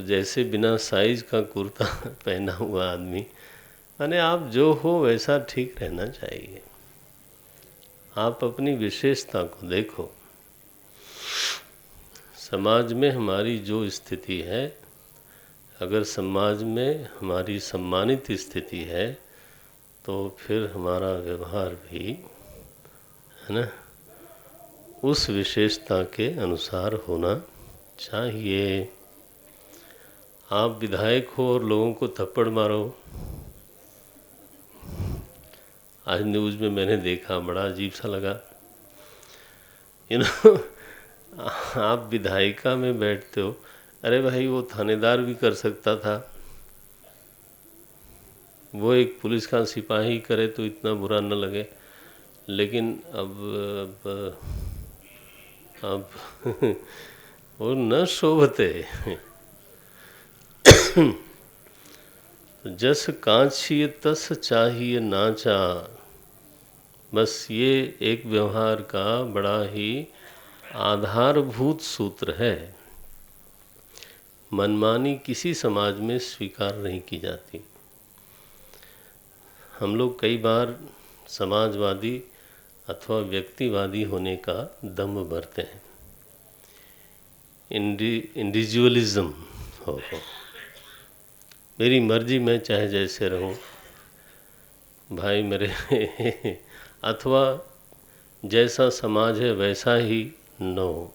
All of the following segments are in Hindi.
जैसे बिना साइज का कुर्ता पहना हुआ आदमी, माने आप जो हो वैसा ठीक रहना चाहिए। आप अपनी विशेषता को देखो। समाज में हमारी जो स्थिति है, अगर समाज में हमारी सम्मानित स्थिति है तो फिर हमारा व्यवहार भी, है ना, उस विशेषता के अनुसार होना चाहिए। आप विधायक हो और लोगों को थप्पड़ मारो। आज न्यूज़ में मैंने देखा, बड़ा अजीब सा लगा। आप विधायिका में बैठते हो, अरे भाई वो थानेदार भी कर सकता था, वो एक पुलिस का सिपाही करे तो इतना बुरा न लगे। लेकिन अब वो न शोभते। जस कांचिए तस चाहिए नाचा, बस ये एक व्यवहार का बड़ा ही आधारभूत सूत्र है। मनमानी किसी समाज में स्वीकार नहीं की जाती। हम लोग कई बार समाजवादी अथवा व्यक्तिवादी होने का दम भरते हैं। इंडिविजुअलिज्म हो, मेरी मर्जी, मैं चाहे जैसे रहूं भाई मेरे अथवा जैसा समाज है वैसा ही न हो।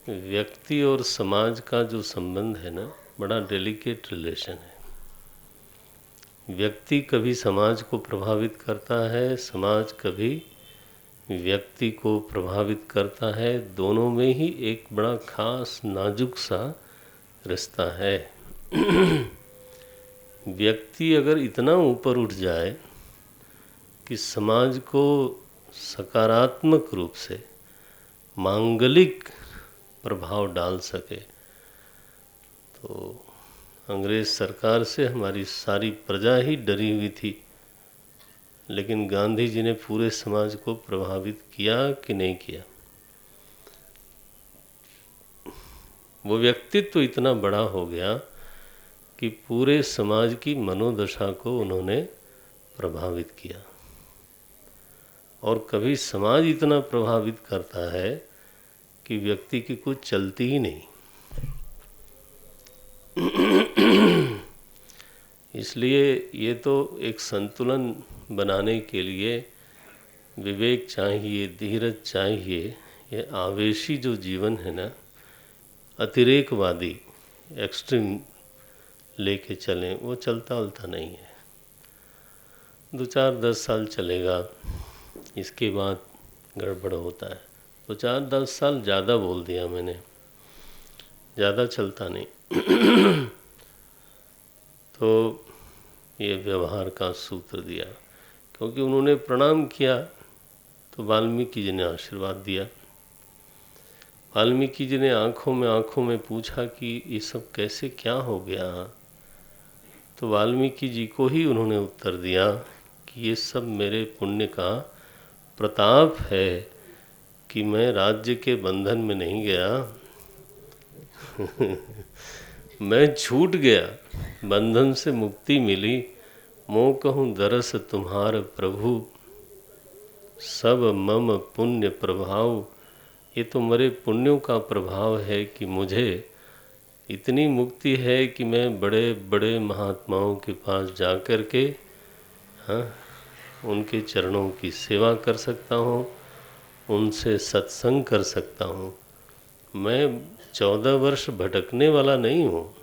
व्यक्ति और समाज का जो संबंध है ना, बड़ा डेलिकेट रिलेशन है। व्यक्ति कभी समाज को प्रभावित करता है, समाज कभी व्यक्ति को प्रभावित करता है। दोनों में ही एक बड़ा खास नाजुक सा रिश्ता है। व्यक्ति अगर इतना ऊपर उठ जाए कि समाज को सकारात्मक रूप से मांगलिक प्रभाव डाल सके, तो अंग्रेज सरकार से हमारी सारी प्रजा ही डरी हुई थी। लेकिन गांधी जी ने पूरे समाज को प्रभावित किया कि नहीं किया? वो व्यक्तित्व इतना बड़ा हो गया कि पूरे समाज की मनोदशा को उन्होंने प्रभावित किया। और कभी समाज इतना प्रभावित करता है कि व्यक्ति की कुछ चलती ही नहीं। इसलिए ये तो एक संतुलन बनाने के लिए विवेक चाहिए, धीरज चाहिए। ये आवेशी जो जीवन है ना, अतिरेकवादी एक्सट्रीम लेके चलें, वो चलता उलता नहीं है। 2-4-10 साल चलेगा, इसके बाद गड़बड़ होता है। 2-4-10 साल ज़्यादा बोल दिया मैंने, ज़्यादा चलता नहीं। तो ये व्यवहार का सूत्र दिया, क्योंकि उन्होंने प्रणाम किया तो वाल्मीकि जी ने आशीर्वाद दिया। वाल्मीकि जी ने आँखों में पूछा कि ये सब कैसे, क्या हो गया? तो वाल्मीकि जी को ही उन्होंने उत्तर दिया कि ये सब मेरे पुण्य का प्रताप है कि मैं राज्य के बंधन में नहीं गया। मैं छूट गया, बंधन से मुक्ति मिली। मोह कहूँ दरस तुम्हार प्रभु, सब मम पुण्य प्रभाव। ये तो मेरे पुण्यों का प्रभाव है कि मुझे इतनी मुक्ति है कि मैं बड़े बड़े महात्माओं के पास जा कर के, हाँ, उनके चरणों की सेवा कर सकता हूँ, उनसे सत्संग कर सकता हूँ। मैं 14 वर्ष भटकने वाला नहीं हूँ।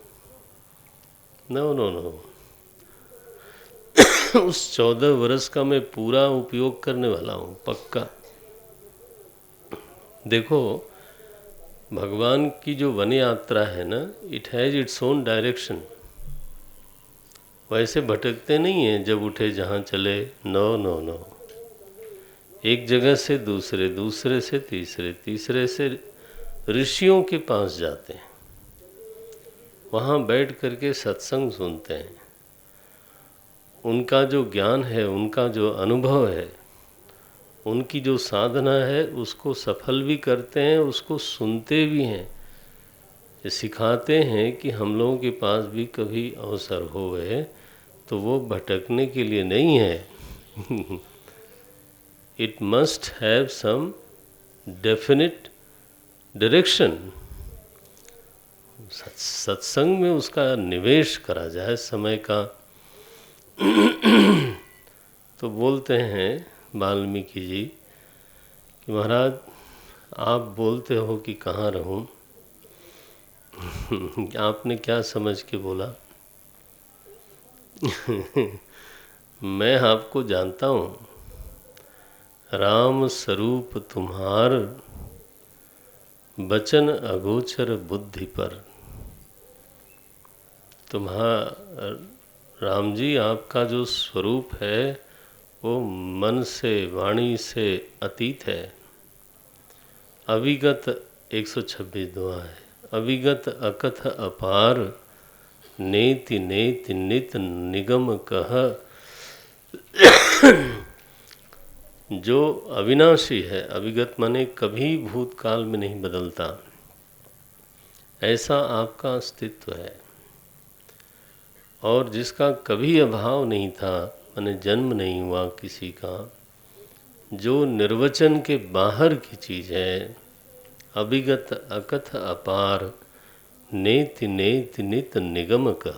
No no no. उस 14 वर्ष का मैं पूरा उपयोग करने वाला हूँ, पक्का। देखो, भगवान की जो वन यात्रा है ना, it has its own direction. वैसे भटकते नहीं हैं, जब उठे जहाँ चले। No no no. एक जगह से दूसरे, दूसरे से तीसरे, तीसरे से ऋषियों के पास जाते हैं, वहाँ बैठ करके सत्संग सुनते हैं। उनका जो ज्ञान है, उनका जो अनुभव है, उनकी जो साधना है, उसको सफल भी करते हैं, उसको सुनते भी हैं। ये सिखाते हैं कि हम लोगों के पास भी कभी अवसर होवे तो वो भटकने के लिए नहीं है। It must have some definite direction. सत्संग में उसका निवेश करा जाए समय का। तो बोलते हैं वाल्मीकि जी कि महाराज आप बोलते हो कि कहाँ रहूं। आपने क्या समझ के बोला? मैं आपको जानता हूँ। राम स्वरूप तुम्हार बचन अगोचर बुद्धि पर। तुम्हारा राम जी आपका जो स्वरूप है वो मन से वाणी से अतीत है। अविगत 126 दुआ है। अविगत अकथ अपार नेति नेति नित निगम कह। जो अविनाशी है, अविगत माने कभी भूतकाल में नहीं बदलता, ऐसा आपका अस्तित्व है। और जिसका कभी अभाव नहीं था, माने जन्म नहीं हुआ किसी का, जो निर्वचन के बाहर की चीज़ है। अविगत अकथ अपार नेति नेति नित निगम का।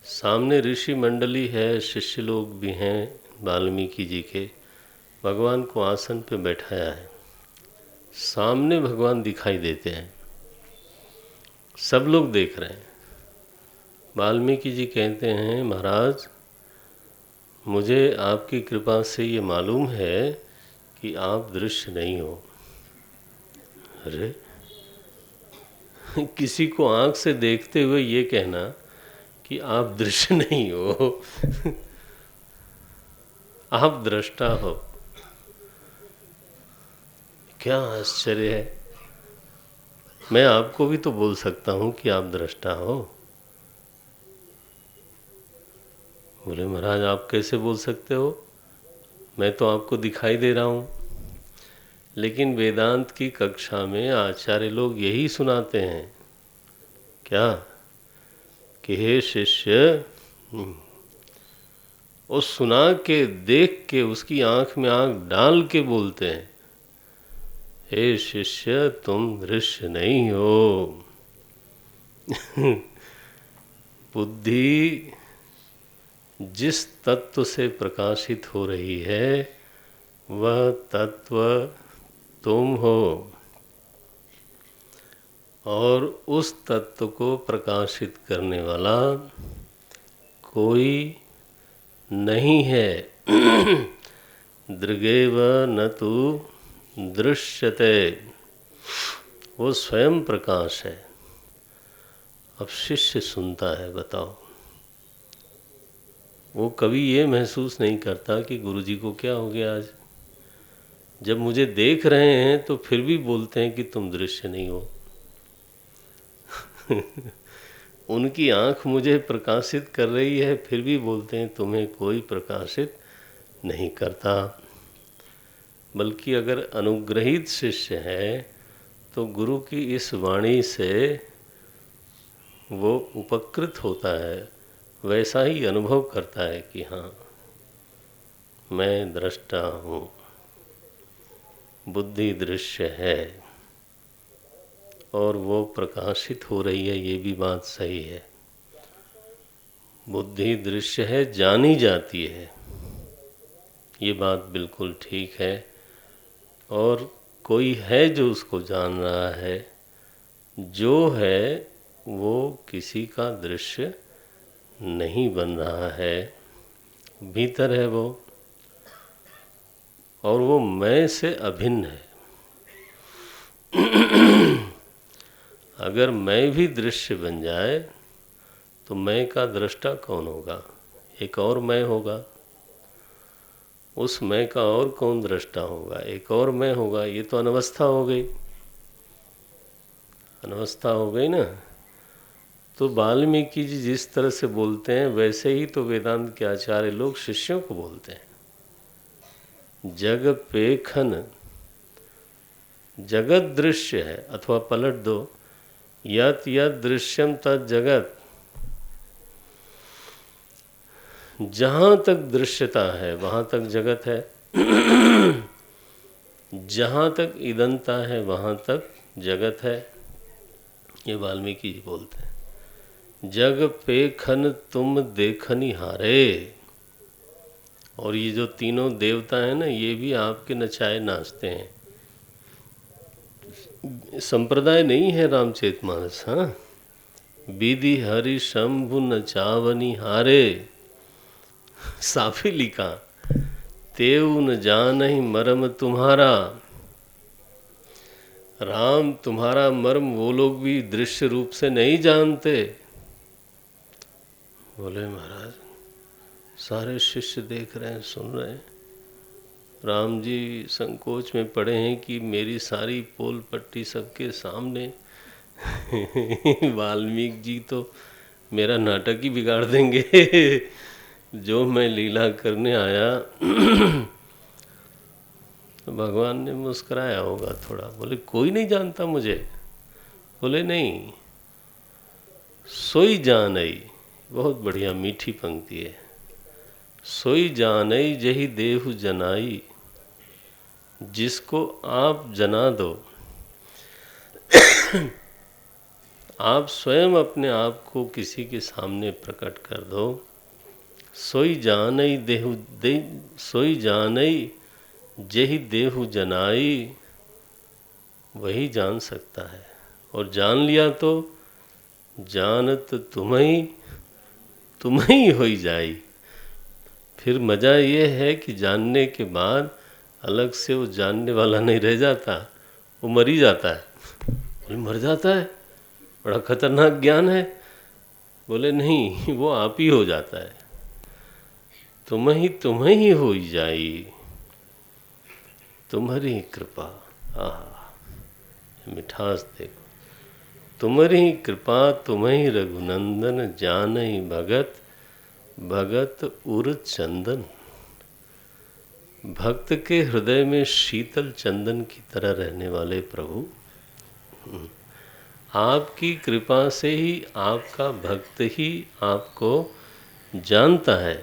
सामने ऋषि मंडली है, शिष्य लोग भी हैं वाल्मीकि जी के। भगवान को आसन पे बैठाया है, सामने भगवान दिखाई देते हैं, सब लोग देख रहे हैं। वाल्मीकि जी कहते हैं महाराज मुझे आपकी कृपा से ये मालूम है कि आप दृश्य नहीं हो। अरे किसी को आँख से देखते हुए ये कहना कि आप दृश्य नहीं हो, आप दृष्टा हो, क्या आश्चर्य है। मैं आपको भी तो बोल सकता हूँ कि आप दृष्टा हो। बोले महाराज आप कैसे बोल सकते हो, मैं तो आपको दिखाई दे रहा हूँ। लेकिन वेदांत की कक्षा में आचार्य लोग यही सुनाते हैं क्या कि हे शिष्य, वो सुना के देख के उसकी आंख में आंख डाल के बोलते हैं हे शिष्य तुम दृश्य नहीं हो। बुद्धि जिस तत्व से प्रकाशित हो रही है वह तत्व तुम हो, और उस तत्व को प्रकाशित करने वाला कोई नहीं है। दृगेव न तु दृश्यते, वो स्वयं प्रकाश है। अब शिष्य सुनता है, बताओ वो कभी ये महसूस नहीं करता कि गुरुजी को क्या हो गया आज, जब मुझे देख रहे हैं तो फिर भी बोलते हैं कि तुम दृश्य नहीं हो। उनकी आंख मुझे प्रकाशित कर रही है, फिर भी बोलते हैं तुम्हें कोई प्रकाशित नहीं करता। बल्कि अगर अनुग्रहित शिष्य है तो गुरु की इस वाणी से वो उपकृत होता है, वैसा ही अनुभव करता है कि हाँ मैं दृष्टा हूँ, बुद्धि दृश्य है और वो प्रकाशित हो रही है। ये भी बात सही है, बुद्धि दृश्य है, जानी जाती है, ये बात बिल्कुल ठीक है। और कोई है जो उसको जान रहा है, जो है वो किसी का दृश्य नहीं बन रहा है, भीतर है वो, और वो मैं से अभिन्न है। अगर मैं भी दृश्य बन जाए तो मैं का दृष्टा कौन होगा? एक और मैं होगा, उस मैं का और कौन दृष्टा होगा? एक और मैं होगा। ये तो अनवस्था हो गई, अनवस्था हो गई ना। तो वाल्मीकि जी जिस तरह से बोलते हैं वैसे ही तो वेदांत के आचार्य लोग शिष्यों को बोलते हैं। जग पेखन, जगत दृश्य है, अथवा पलट दो, यत् यत् दृश्यम तत् जगत, जहाँ तक दृश्यता है वहाँ तक जगत है, जहाँ तक इदंता है वहाँ तक जगत है। ये वाल्मीकि जी बोलते हैं। जग पे खन तुम देखनी हारे। और ये जो तीनों देवता हैं ना, ये भी आपके नचाए नाचते हैं। संप्रदाय नहीं है रामचरितमानस। हाँ, विधि हरि शंभु नचावनी हारे, साफी लिखा, तेऊ न जानहि मर्म तुम्हारा। राम तुम्हारा मर्म वो लोग भी दृश्य रूप से नहीं जानते। बोले महाराज सारे शिष्य देख रहे हैं, सुन रहे हैं। राम जी संकोच में पड़े हैं कि मेरी सारी पोल पट्टी सबके सामने। वाल्मीकि जी तो मेरा नाटक ही बिगाड़ देंगे। जो मैं लीला करने आया। तो भगवान ने मुस्कुराया होगा थोड़ा, बोले कोई नहीं जानता मुझे। बोले नहीं, सोई जानई, बहुत बढ़िया मीठी पंक्ति है। सोई जानई जही देहु जनाई, जिसको आप जना दो। आप स्वयं अपने आप को किसी के सामने प्रकट कर दो। सोई जानई देहु दे, सोई जानई जही देहु जनाई, वही जान सकता है। और जान लिया तो जानत तुम्हें होई जाई। फिर मज़ा ये है कि जानने के बाद अलग से वो जानने वाला नहीं रह जाता, वो मर ही जाता है। बोले मर जाता है, बड़ा खतरनाक ज्ञान है। बोले नहीं, वो आप ही हो जाता है। तुम्हें ही होई जाई, तुम्हारी कृपा। आहा, मिठास देखो। तुम्हारी कृपा तुम्हें रघुनंदन, जानहि भगत भगत उर चंदन। भक्त के हृदय में शीतल चंदन की तरह रहने वाले प्रभु, आपकी कृपा से ही आपका भक्त ही आपको जानता है।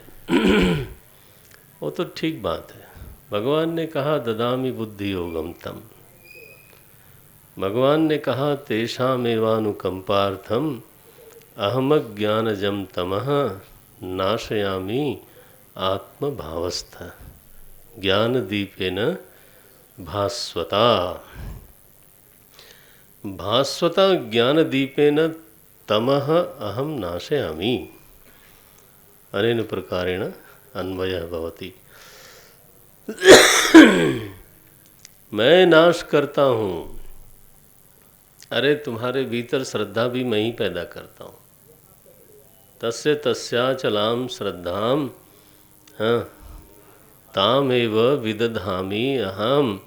वो तो ठीक बात है। भगवान ने कहा ददामि बुद्धि योगम तम। भगवान ने कहा तेषामेवानुकंपार्थम अहमज्ञानजं तमः नाशयामि आत्मभावस्थ ज्ञानदीपेन भास्वता। भास्वता ज्ञानदीपेन तमः अहम नाशयामि। अनेन प्रकारेण अन्वयः भवति। मैं नाश करता हूँ। अरे तुम्हारे भीतर श्रद्धा भी मैं ही पैदा करता हूँ। तस्य तस्याचलाम श्रद्धाम, हाँ, ताम एव विदधामि अहम।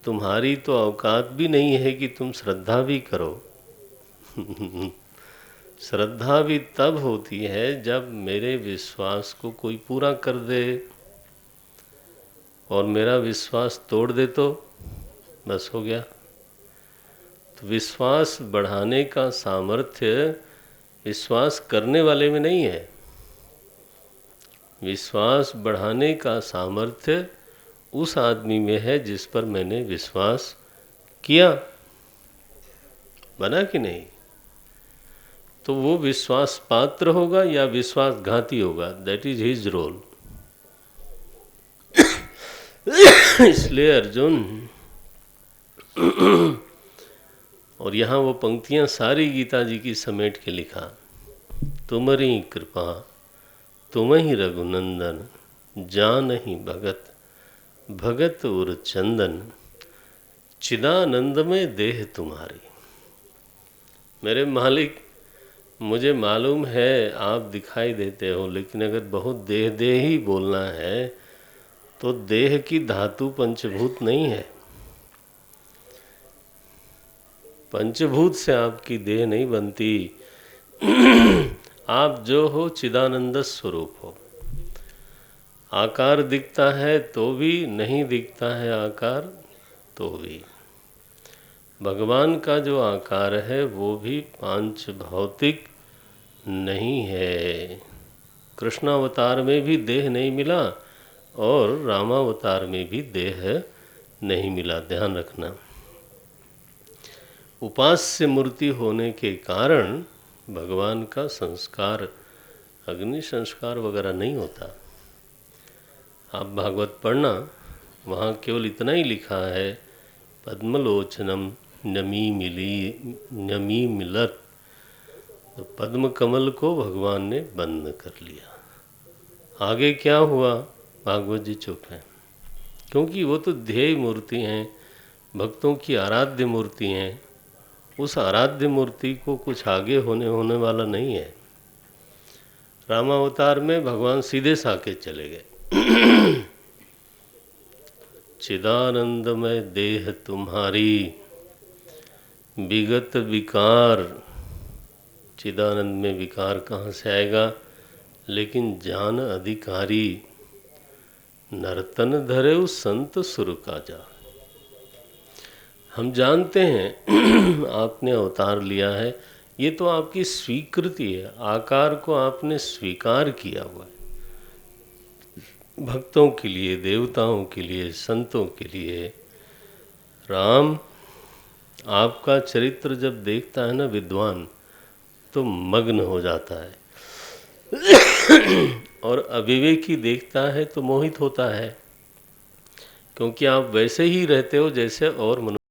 तुम्हारी तो औकात भी नहीं है कि तुम श्रद्धा भी करो। श्रद्धा भी तब होती है जब मेरे विश्वास को कोई पूरा कर दे, और मेरा विश्वास तोड़ दे तो बस हो गया। तो विश्वास बढ़ाने का सामर्थ्य विश्वास करने वाले में नहीं है। विश्वास बढ़ाने का सामर्थ्य उस आदमी में है जिस पर मैंने विश्वास किया। बना कि नहीं? तो वो विश्वास पात्र होगा या विश्वासघाती होगा, दैट इज हिज रोल। इसलिए अर्जुन, और यहाँ वो पंक्तियाँ सारी गीता जी की समेट के लिखा, तुम्हारी कृपा तुम्हें रघुनंदन, जानहि भगत भगत उर चंदन, चिदानंद में देह तुम्हारी। मेरे मालिक, मुझे मालूम है आप दिखाई देते हो, लेकिन अगर बहुत देह देह ही बोलना है तो देह की धातु पंचभूत नहीं है। पंचभूत से आपकी देह नहीं बनती। आप जो हो चिदानंद स्वरूप हो। आकार दिखता है तो भी, नहीं दिखता है आकार तो भी। भगवान का जो आकार है वो भी पांच भौतिक नहीं है। कृष्णावतार में भी देह नहीं मिला और रामावतार में भी देह नहीं मिला, ध्यान रखना। उपास्य मूर्ति होने के कारण भगवान का संस्कार, अग्नि संस्कार वगैरह नहीं होता। आप भागवत पढ़ना, वहाँ केवल इतना ही लिखा है, पद्मलोचनम नमी मिलत। तो पद्म कमल को भगवान ने बंद कर लिया। आगे क्या हुआ, भागवत जी चुप हैं, क्योंकि वो तो ध्येय मूर्ति हैं, भक्तों की आराध्य मूर्ति हैं। उस आराध्य मूर्ति को कुछ आगे होने वाला नहीं है। रामावतार में भगवान सीधे साके चले गए। चिदानंदमय देह तुम्हारी विगत विकार। चिदानंद में विकार कहाँ से आएगा? लेकिन जान अधिकारी नर्तन धरे उस संत सुर का जा। हम जानते हैं आपने अवतार लिया है, ये तो आपकी स्वीकृति है, आकार को आपने स्वीकार किया हुआ है। भक्तों के लिए, देवताओं के लिए, संतों के लिए। राम आपका चरित्र जब देखता है ना विद्वान, तो मग्न हो जाता है, और अविवेकी देखता है तो मोहित होता है, क्योंकि आप वैसे ही रहते हो जैसे और मनुष्य